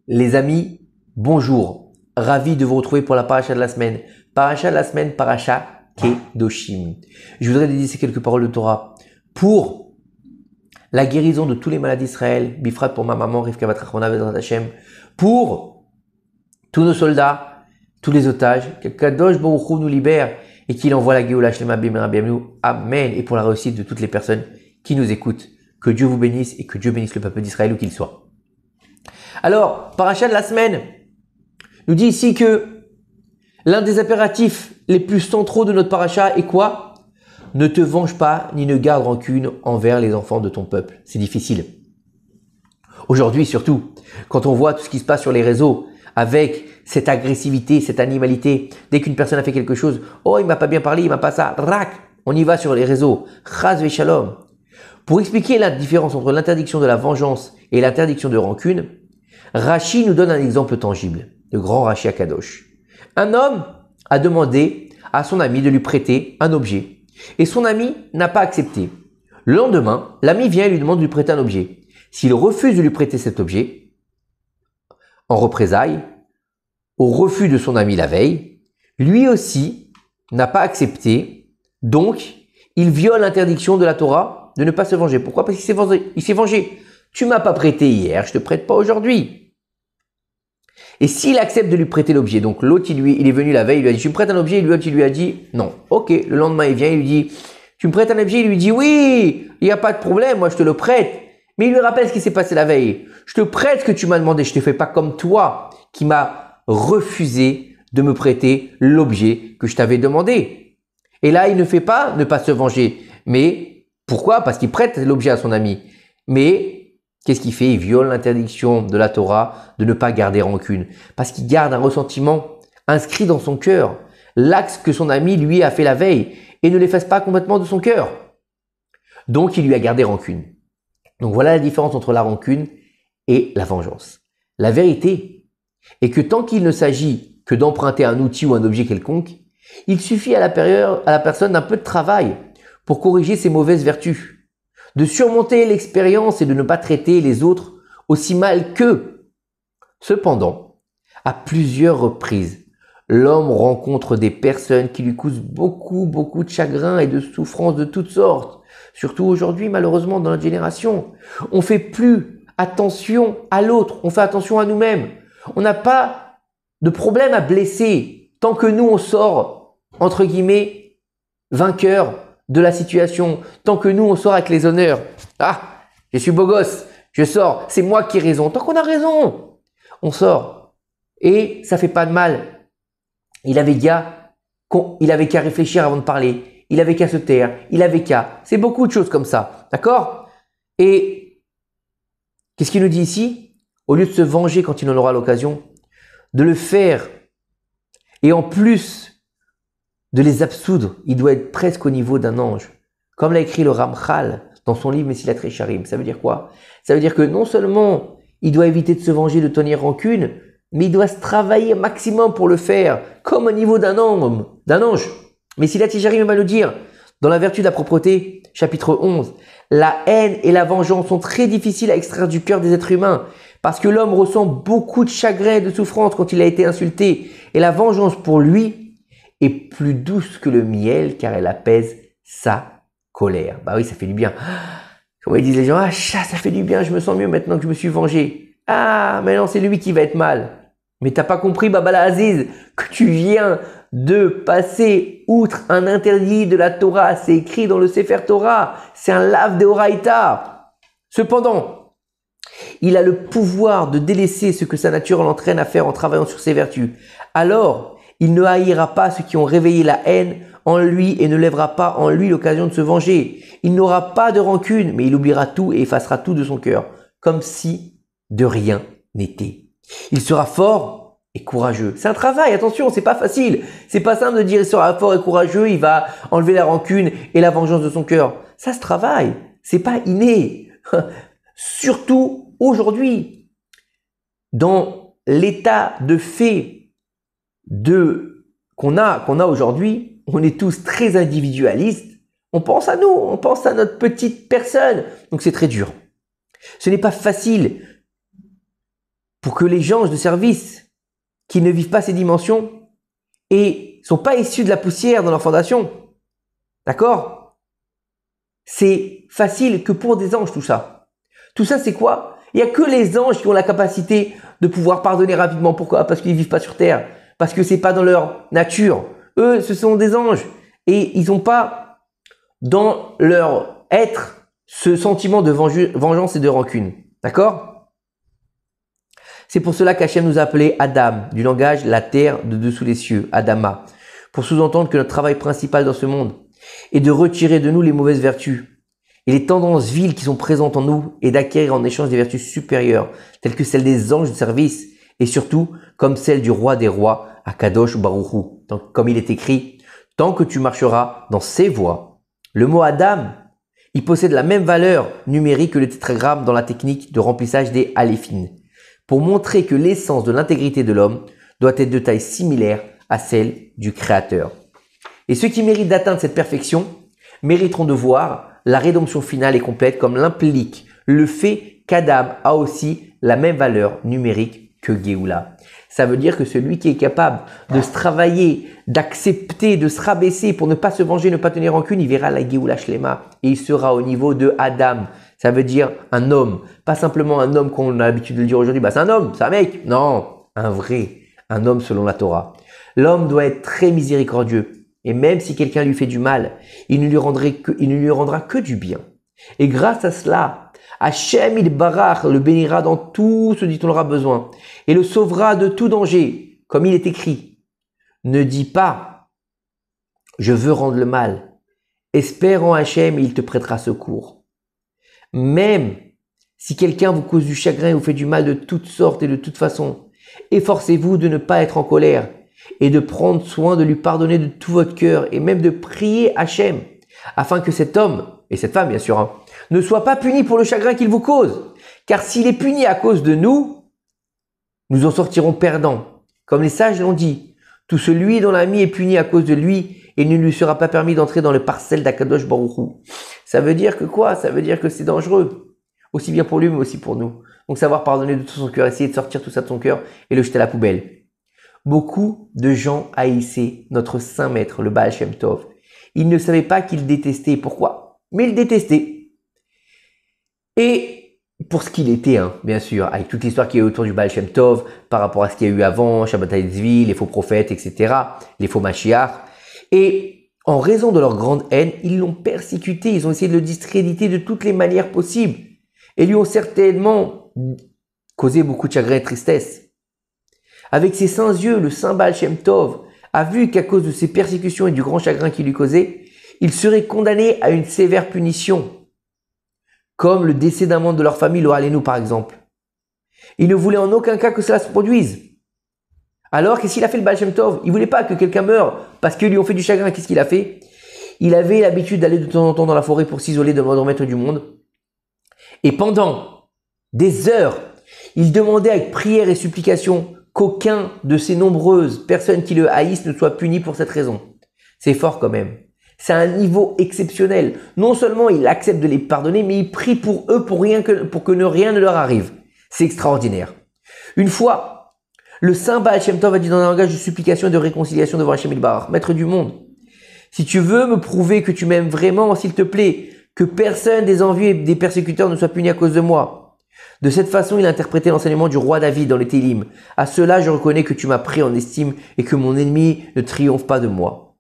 Les amis, bonjour. Ravi de vous retrouver pour la paracha de la semaine. Paracha de la semaine, paracha Kedoshim. Je voudrais dédier ces quelques paroles de Torah pour la guérison de tous les malades d'Israël, Bifrat pour ma maman, Rivka bat Rachmana Bezrat Hashem, pour tous nos soldats, tous les otages, que Kadosh Baruch Hu nous libère et qu'il envoie la Géoula Shlema Bimera Bienvenue. Amen. Et pour la réussite de toutes les personnes qui nous écoutent. Que Dieu vous bénisse et que Dieu bénisse le peuple d'Israël où qu'il soit. Alors, paracha de la semaine nous dit ici que l'un des impératifs les plus centraux de notre paracha est quoi? Ne te venge pas ni ne garde rancune envers les enfants de ton peuple. C'est difficile. Aujourd'hui surtout, quand on voit tout ce qui se passe sur les réseaux avec cette agressivité, cette animalité, dès qu'une personne a fait quelque chose, oh il m'a pas bien parlé, il m'a pas ça, rac, on y va sur les réseaux, chas v'shalom. Pour expliquer la différence entre l'interdiction de la vengeance et l'interdiction de rancune, Rashi nous donne un exemple tangible, le grand Rashi Akadosh. Un homme a demandé à son ami de lui prêter un objet et son ami n'a pas accepté. Le lendemain, l'ami vient et lui demande de lui prêter un objet. S'il refuse de lui prêter cet objet, en représailles, au refus de son ami la veille, lui aussi n'a pas accepté, donc il viole l'interdiction de la Torah de ne pas se venger. Pourquoi? Parce qu'il s'est vengé. Tu m'as pas prêté hier, je te prête pas aujourd'hui. Et s'il accepte de lui prêter l'objet, donc l'autre il est venu la veille, il lui a dit tu me prêtes un objet, et l'autre il lui a dit non. Ok, le lendemain il vient, il lui dit tu me prêtes un objet, il lui dit oui, il n'y a pas de problème, moi je te le prête. Mais il lui rappelle ce qui s'est passé la veille. Je te prête ce que tu m'as demandé, je te fais pas comme toi qui m'as refusé de me prêter l'objet que je t'avais demandé. Et là il ne fait pas ne pas se venger. Mais pourquoi? Parce qu'il prête l'objet à son ami. Mais qu'est-ce qu'il fait? Il viole l'interdiction de la Torah de ne pas garder rancune. Parce qu'il garde un ressentiment inscrit dans son cœur. L'axe que son ami lui a fait la veille et ne l'efface pas complètement de son cœur. Donc il lui a gardé rancune. Donc voilà la différence entre la rancune et la vengeance. La vérité est que tant qu'il ne s'agit que d'emprunter un outil ou un objet quelconque, il suffit à la personne d'un peu de travail pour corriger ses mauvaises vertus, de surmonter l'expérience et de ne pas traiter les autres aussi mal qu'eux. Cependant, à plusieurs reprises, l'homme rencontre des personnes qui lui causent beaucoup de chagrin et de souffrance de toutes sortes. Surtout aujourd'hui, malheureusement, dans notre génération. On fait plus attention à l'autre, on fait attention à nous-mêmes. On n'a pas de problème à blesser tant que nous, on sort, entre guillemets, vainqueur de la situation, tant que nous on sort avec les honneurs. Ah, je suis beau gosse, je sors, c'est moi qui ai raison. Tant qu'on a raison, on sort. Et ça fait pas de mal. Il avait qu'à réfléchir avant de parler. Il avait qu'à se taire. C'est beaucoup de choses comme ça. D'accord? Et qu'est-ce qu'il nous dit ici? Au lieu de se venger quand il en aura l'occasion, de le faire. Et en plus de les absoudre, il doit être presque au niveau d'un ange. Comme l'a écrit le Ramchal dans son livre Mesilat Yesharim. Ça veut dire quoi? Ça veut dire que non seulement il doit éviter de se venger, de tenir rancune, mais il doit se travailler au maximum pour le faire, comme au niveau d'un ange. Mesilat Yesharim va nous dire, dans la vertu de la propreté, chapitre 11, la haine et la vengeance sont très difficiles à extraire du cœur des êtres humains, parce que l'homme ressent beaucoup de chagrin et de souffrance quand il a été insulté. Et la vengeance pour lui est plus douce que le miel car elle apaise sa colère. Bah oui, ça fait du bien. Comment ils disent les gens? Ah, ça fait du bien, je me sens mieux maintenant que je me suis vengé. Ah, maintenant c'est lui qui va être mal. Mais t'as pas compris, Babala Aziz, que tu viens de passer outre un interdit de la Torah. C'est écrit dans le Sefer Torah. C'est un lave de Horaïta. Cependant, il a le pouvoir de délaisser ce que sa nature l'entraîne à faire en travaillant sur ses vertus. Alors, il ne haïra pas ceux qui ont réveillé la haine en lui et ne lèvera pas en lui l'occasion de se venger. Il n'aura pas de rancune, mais il oubliera tout et effacera tout de son cœur, comme si de rien n'était. Il sera fort et courageux. C'est un travail, attention, c'est pas facile. C'est pas simple de dire il sera fort et courageux, il va enlever la rancune et la vengeance de son cœur. Ça se travaille, c'est pas inné. Surtout aujourd'hui, dans l'état de fait qu'on a aujourd'hui, on est tous très individualistes. On pense à nous, on pense à notre petite personne. Donc c'est très dur. Ce n'est pas facile pour que les anges de service qui ne vivent pas ces dimensions et sont pas issus de la poussière dans leur fondation, d'accord? C'est facile que pour des anges tout ça. Tout ça c'est quoi? Il n'y a que les anges qui ont la capacité de pouvoir pardonner rapidement. Pourquoi? Parce qu'ils vivent pas sur terre. Parce que c'est pas dans leur nature. Eux, ce sont des anges. Et ils n'ont pas dans leur être ce sentiment de vengeance et de rancune. D'accord? C'est pour cela qu'Hachem nous a appelés Adam, du langage la terre de dessous les cieux, Adama, pour sous-entendre que notre travail principal dans ce monde est de retirer de nous les mauvaises vertus et les tendances viles qui sont présentes en nous et d'acquérir en échange des vertus supérieures, telles que celles des anges de service et surtout comme celle du roi des rois, Akadosh Baruch Hu. Donc, comme il est écrit, tant que tu marcheras dans ses voies. Le mot Adam, il possède la même valeur numérique que le tétragramme dans la technique de remplissage des aléphines, pour montrer que l'essence de l'intégrité de l'homme doit être de taille similaire à celle du Créateur. Et ceux qui méritent d'atteindre cette perfection mériteront de voir la rédemption finale et complète comme l'implique le fait qu'Adam a aussi la même valeur numérique que Géoula. Ça veut dire que celui qui est capable de se travailler, d'accepter, de se rabaisser pour ne pas se venger, ne pas tenir rancune, il verra la Géoula Shlema et il sera au niveau de Adam. Ça veut dire un homme, pas simplement un homme qu'on a l'habitude de le dire aujourd'hui, bah c'est un homme, c'est un mec. Non, un vrai, un homme selon la Torah. L'homme doit être très miséricordieux et même si quelqu'un lui fait du mal, il ne lui rendra que du bien. Et grâce à cela, Hachem Barach le bénira dans tout ce dont il aura besoin et le sauvera de tout danger, comme il est écrit. Ne dis pas, je veux rendre le mal. Espère en Hachem et il te prêtera secours. Même si quelqu'un vous cause du chagrin et vous fait du mal de toutes sortes et de toute façon, efforcez-vous de ne pas être en colère et de prendre soin de lui pardonner de tout votre cœur et même de prier Hachem afin que cet homme, et cette femme bien sûr, ne soit pas puni pour le chagrin qu'il vous cause. Car s'il est puni à cause de nous, nous en sortirons perdants. Comme les sages l'ont dit, tout celui dont l'ami est puni à cause de lui, et il ne lui sera pas permis d'entrer dans le parcelle d'Akadosh Baruch Hu. Ça veut dire que quoi? Ça veut dire que c'est dangereux. Aussi bien pour lui, mais aussi pour nous. Donc savoir pardonner de tout son cœur, essayer de sortir tout ça de son cœur et le jeter à la poubelle. Beaucoup de gens haïssaient notre saint maître, le Baal Shem Tov. Ils ne savaient pas qu'il détestait. Pourquoi? Mais il détestait. Et pour ce qu'il était, bien sûr, avec toute l'histoire qui est autour du Baal Shem Tov, par rapport à ce qu'il y a eu avant, Shabbatai Tzvi, les faux prophètes, etc., les faux Mashiach. Et en raison de leur grande haine, ils l'ont persécuté, ils ont essayé de le discréditer de toutes les manières possibles. Et lui ont certainement causé beaucoup de chagrin et de tristesse. Avec ses saints yeux, le saint Baal Shem Tov a vu qu'à cause de ses persécutions et du grand chagrin qu'il lui causait, il serait condamné à une sévère punition, comme le décès d'un membre de leur famille, le Halénou par exemple. Il ne voulait en aucun cas que cela se produise. Alors, qu'est-ce qu'il a fait le Baal Shem Tov? Il voulait pas que quelqu'un meure parce qu'ils lui ont fait du chagrin. Qu'est-ce qu'il a fait? Il avait l'habitude d'aller de temps en temps dans la forêt pour s'isoler de le maître du monde. Et pendant des heures, il demandait avec prière et supplication qu'aucun de ces nombreuses personnes qui le haïssent ne soit puni pour cette raison. C'est fort quand même. C'est un niveau exceptionnel. Non seulement il accepte de les pardonner, mais il prie pour eux pour que rien ne leur arrive. C'est extraordinaire. Une fois, le saint Baal Shem Tov a dit dans un langage de supplication et de réconciliation devant Hachem Barach, maître du monde, si tu veux me prouver que tu m'aimes vraiment, s'il te plaît, que personne des envieux et des persécuteurs ne soit puni à cause de moi. De cette façon, il a interprété l'enseignement du roi David dans les Télim. À cela, je reconnais que tu m'as pris en estime et que mon ennemi ne triomphe pas de moi.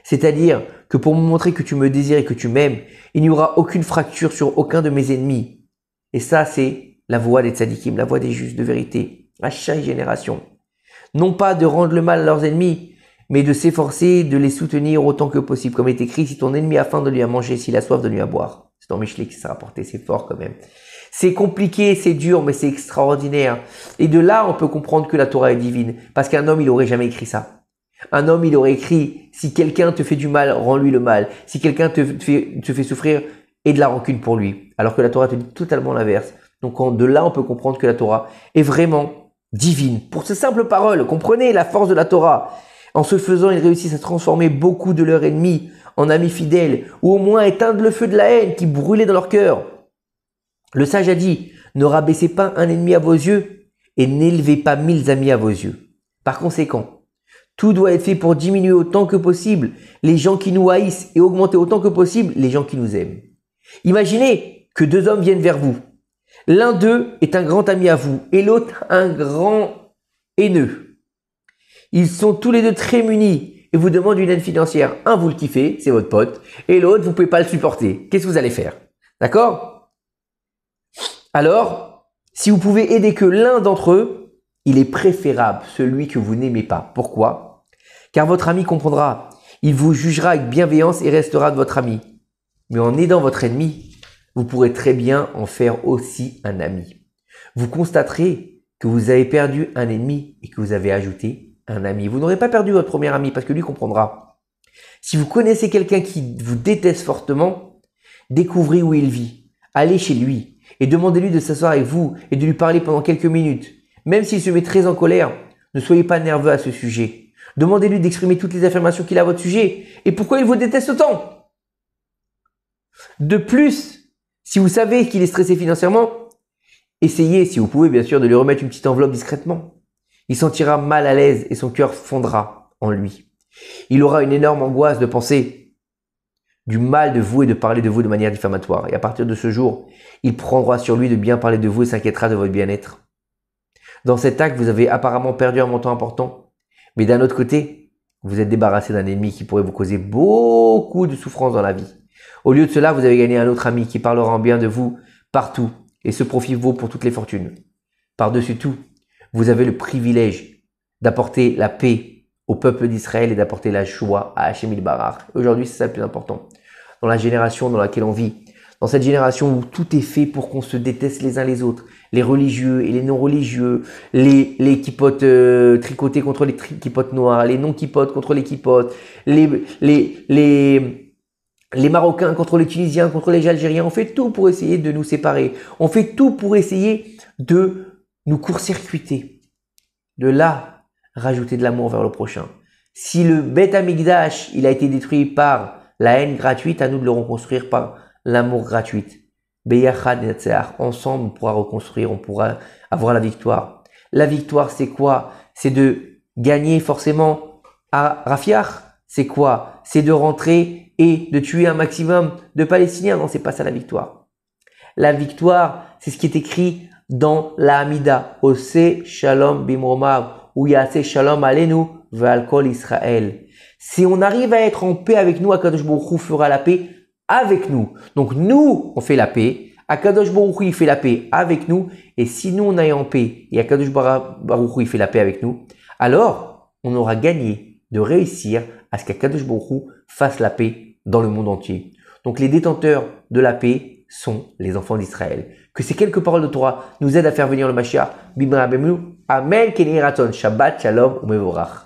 C'est-à-dire que pour me montrer que tu me désires et que tu m'aimes, il n'y aura aucune fracture sur aucun de mes ennemis. Et ça, c'est la voie des tzadikim, la voie des justes de vérité, à chaque génération. Non pas de rendre le mal à leurs ennemis, mais de s'efforcer de les soutenir autant que possible. Comme il est écrit, si ton ennemi a faim, de lui à manger, s'il a soif, de lui à boire. C'est dans Michelet qui s'est rapporté, c'est fort quand même. C'est compliqué, c'est dur, mais c'est extraordinaire. Et de là, on peut comprendre que la Torah est divine. Parce qu'un homme, il aurait jamais écrit ça. Un homme, il aurait écrit, si quelqu'un te fait du mal, rends-lui le mal. Si quelqu'un te fait souffrir, aie de la rancune pour lui. Alors que la Torah te dit totalement l'inverse. Donc de là, on peut comprendre que la Torah est vraiment divine. Pour ces simples paroles, comprenez la force de la Torah. En ce faisant, ils réussissent à transformer beaucoup de leurs ennemis en amis fidèles, ou au moins éteindre le feu de la haine qui brûlait dans leur cœur. Le sage a dit, ne rabaissez pas un ennemi à vos yeux, et n'élevez pas 1000 amis à vos yeux. Par conséquent, tout doit être fait pour diminuer autant que possible les gens qui nous haïssent et augmenter autant que possible les gens qui nous aiment. Imaginez que deux hommes viennent vers vous. L'un d'eux est un grand ami à vous et l'autre un grand haineux. Ils sont tous les deux très munis et vous demandent une aide financière. Un, vous le kiffez, c'est votre pote, et l'autre, vous ne pouvez pas le supporter. Qu'est-ce que vous allez faire? D'accord? Alors, si vous pouvez aider que l'un d'entre eux, il est préférable celui que vous n'aimez pas. Pourquoi? Car votre ami comprendra. Il vous jugera avec bienveillance et restera de votre ami. Mais en aidant votre ennemi, vous pourrez très bien en faire aussi un ami. Vous constaterez que vous avez perdu un ennemi et que vous avez ajouté un ami. Vous n'aurez pas perdu votre premier ami parce que lui comprendra. Si vous connaissez quelqu'un qui vous déteste fortement, découvrez où il vit. Allez chez lui et demandez-lui de s'asseoir avec vous et de lui parler pendant quelques minutes. Même s'il se met très en colère, ne soyez pas nerveux à ce sujet. Demandez-lui d'exprimer toutes les affirmations qu'il a à votre sujet et pourquoi il vous déteste autant. De plus, si vous savez qu'il est stressé financièrement, essayez, si vous pouvez bien sûr, de lui remettre une petite enveloppe discrètement. Il sentira mal à l'aise et son cœur fondra en lui. Il aura une énorme angoisse de penser du mal de vous et de parler de vous de manière diffamatoire. Et à partir de ce jour, il prendra sur lui de bien parler de vous et s'inquiétera de votre bien-être. Dans cet acte, vous avez apparemment perdu un montant important. Mais d'un autre côté, vous êtes débarrassé d'un ennemi qui pourrait vous causer beaucoup de souffrance dans la vie. Au lieu de cela, vous avez gagné un autre ami qui parlera en bien de vous partout et ce profit vaut pour toutes les fortunes. Par-dessus tout, vous avez le privilège d'apporter la paix au peuple d'Israël et d'apporter la joie à Hachem Ilbarach. Aujourd'hui, c'est ça le plus important. Dans la génération dans laquelle on vit, dans cette génération où tout est fait pour qu'on se déteste les uns les autres, les religieux et les non-religieux, les kipotes tricotés contre les kipotes noirs, les non-kipotes contre les kipotes, les Marocains contre les Tunisiens, contre les Algériens, on fait tout pour essayer de nous séparer. On fait tout pour essayer de nous court-circuiter. De là, rajouter de l'amour vers le prochain. Si le Beth Amikdash, il a été détruit par la haine gratuite, à nous de le reconstruire par l'amour gratuit. Beyachad Netzeach, ensemble, on pourra reconstruire, on pourra avoir la victoire. La victoire, c'est quoi? C'est de gagner forcément à Rafiach. C'est quoi? C'est de rentrer et de tuer un maximum de Palestiniens. Non, c'est pas ça la victoire. La victoire, c'est ce qui est écrit dans la Hamida. Ose Shalom Bimromav, ou Yase Shalom Alenu Ve'al Kol Israël. Si on arrive à être en paix avec nous, Akadosh Baruch Hu fera la paix avec nous. Donc nous, on fait la paix. Akadosh Baruch Hu, il fait la paix avec nous. Et si nous, on est en paix et Akadosh Baruch Hu, il fait la paix avec nous, alors on aura gagné de réussir à ce qu'Akadosh Baruch Hu fasse la paix dans le monde entier. Donc les détenteurs de la paix sont les enfants d'Israël. Que ces quelques paroles de Torah nous aident à faire venir le Mashiach. Bimra Bemlu. Amen. Keni Raton. Shabbat Shalom Umevorach.